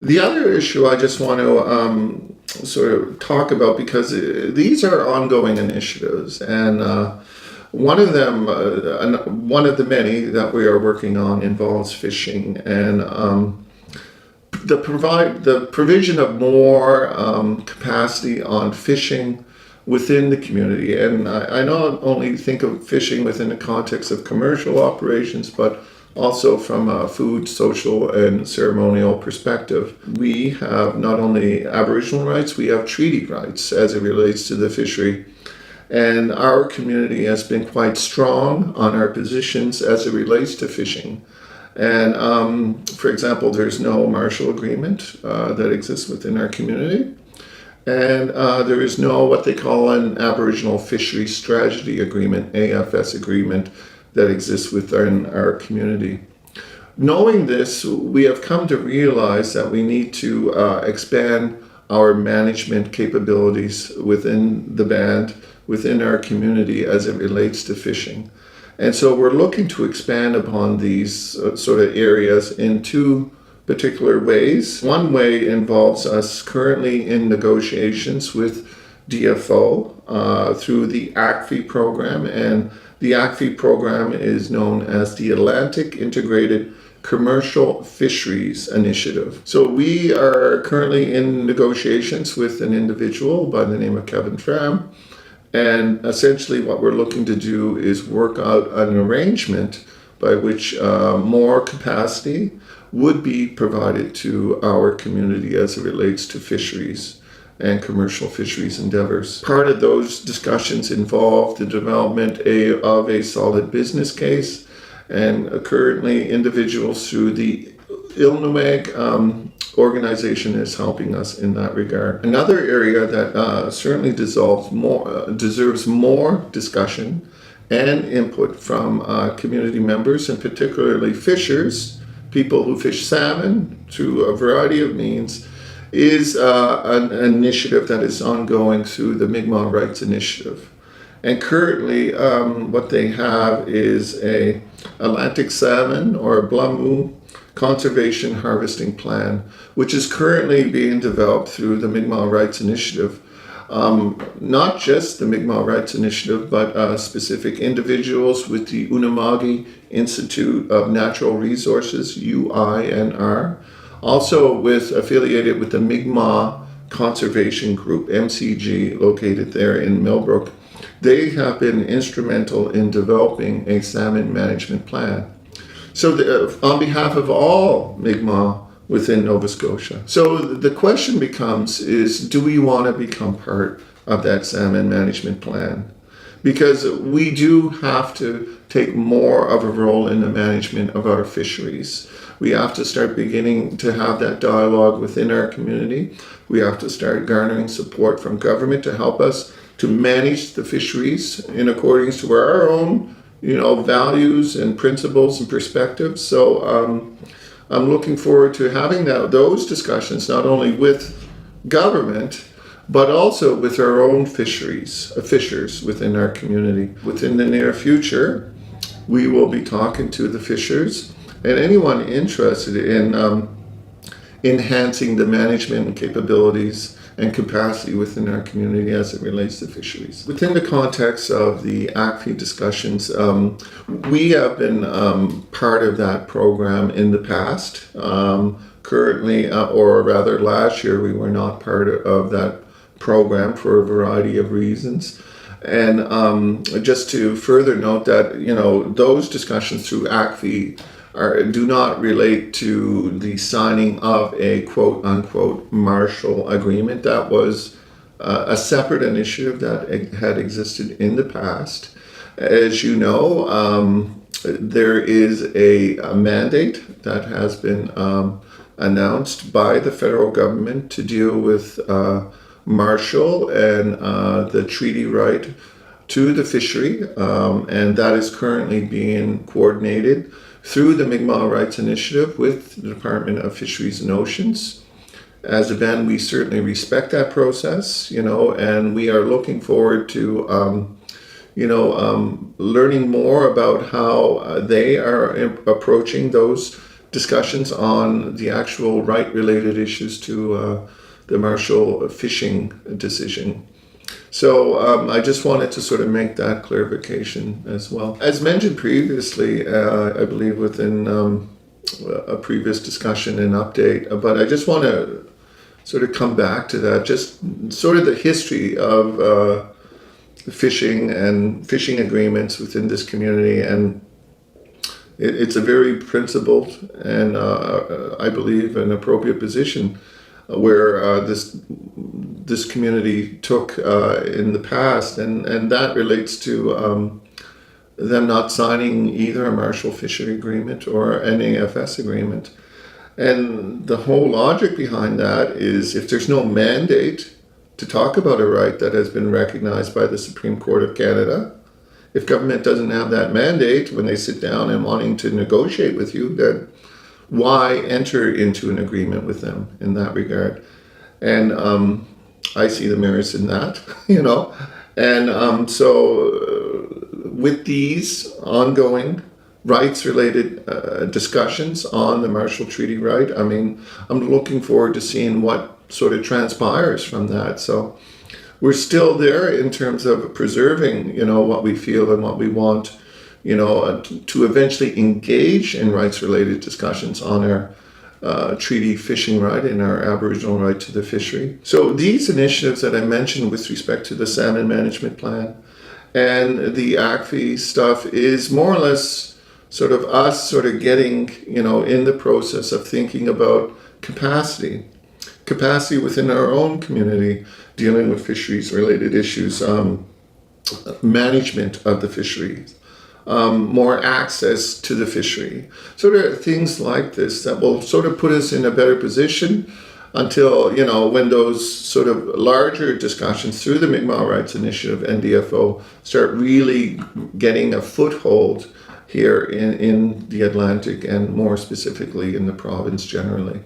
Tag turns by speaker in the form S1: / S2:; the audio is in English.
S1: The other issue I just want to sort of talk about, because these are ongoing initiatives, and one of them, one of the many that we are working on, involves fishing, and the provision of more capacity on fishing within the community. And I not only think of fishing within the context of commercial operations, but also from a food, social, and ceremonial perspective. We have not only Aboriginal rights, we have treaty rights as it relates to the fishery. And our community has been quite strong on our positions as it relates to fishing. And for example, there's no martial agreement that exists within our community. And there is no what they call an Aboriginal Fisheries Strategy Agreement, AFS agreement, that exists within our community. Knowing this, we have come to realize that we need to expand our management capabilities within the band, within our community as it relates to fishing. And so we're looking to expand upon these sort of areas in two particular ways. One way involves us currently in negotiations with DFO through the ACFI program, and the ACFI program is known as the Atlantic Integrated Commercial Fisheries Initiative. So we are currently in negotiations with an individual by the name of Kevin Tram, and essentially what we're looking to do is work out an arrangement by which more capacity would be provided to our community as it relates to fisheries and commercial fisheries endeavors. Part of those discussions involve the development of a solid business case, and currently individuals through the Ilnueg organization is helping us in that regard. Another area that certainly deserves more discussion and input from community members, and particularly fishers, people who fish salmon through a variety of means, is an initiative that is ongoing through the Mi'kmaq Rights Initiative. And currently what they have is a Atlantic salmon or a Blamu conservation harvesting plan, which is currently being developed through the Mi'kmaq Rights Initiative. Not just the Mi'kmaq Rights Initiative, but specific individuals with the Unama'ki Institute of Natural Resources, UINR, also affiliated with the Mi'kmaq Conservation Group, MCG, located there in Millbrook. They have been instrumental in developing a salmon management plan. So on behalf of all Mi'kmaq within Nova Scotia. So the question becomes is, do we want to become part of that salmon management plan? Because we do have to take more of a role in the management of our fisheries. We have to start beginning to have that dialogue within our community. We have to start garnering support from government to help us to manage the fisheries in accordance to our own, values and principles and perspectives. So I'm looking forward to having those discussions, not only with government, but also with our own fishers within our community. Within the near future, we will be talking to the fishers and anyone interested in enhancing the management capabilities and capacity within our community as it relates to fisheries. Within the context of the ACFI discussions, we have been part of that program in the past. Currently, or rather last year, we were not part of that program for a variety of reasons. And just to further note that, those discussions through ACFI do not relate to the signing of a quote-unquote martial agreement. That was a separate initiative that had existed in the past. As you know, there is a mandate that has been announced by the federal government to deal with martial and the treaty right to the fishery, and that is currently being coordinated through the Mi'kmaq Rights Initiative with the Department of Fisheries and Oceans. As a band, we certainly respect that process, and we are looking forward to, learning more about how they are approaching those discussions on the actual right-related issues to the Marshall fishing decision. So I just wanted to sort of make that clarification as well. As mentioned previously, I believe within a previous discussion and update, but I just want to sort of come back to that, just sort of the history of fishing and fishing agreements within this community. And it's a very principled and I believe an appropriate position where this community took in the past, and that relates to them not signing either a Marshall Fishery Agreement or an AFS agreement. And the whole logic behind that is if there's no mandate to talk about a right that has been recognized by the Supreme Court of Canada, if government doesn't have that mandate when they sit down and wanting to negotiate with you, then why enter into an agreement with them in that regard? And I see the merits in that, you know. And so with these ongoing rights-related discussions on the Marshall Treaty right, I mean, I'm looking forward to seeing what sort of transpires from that. So we're still there in terms of preserving, you know, what we feel and what we want, you know, to eventually engage in rights-related discussions on our treaty fishing right and our Aboriginal right to the fishery. So these initiatives that I mentioned with respect to the salmon management plan and the ACFI stuff is more or less sort of us sort of getting, you know, in the process of thinking about capacity within our own community, dealing with fisheries-related issues, management of the fisheries, more access to the fishery. So there are things like this that will sort of put us in a better position until, you know, when those sort of larger discussions through the Mi'kmaq Rights Initiative, NDFO, start really getting a foothold here in the Atlantic and more specifically in the province generally.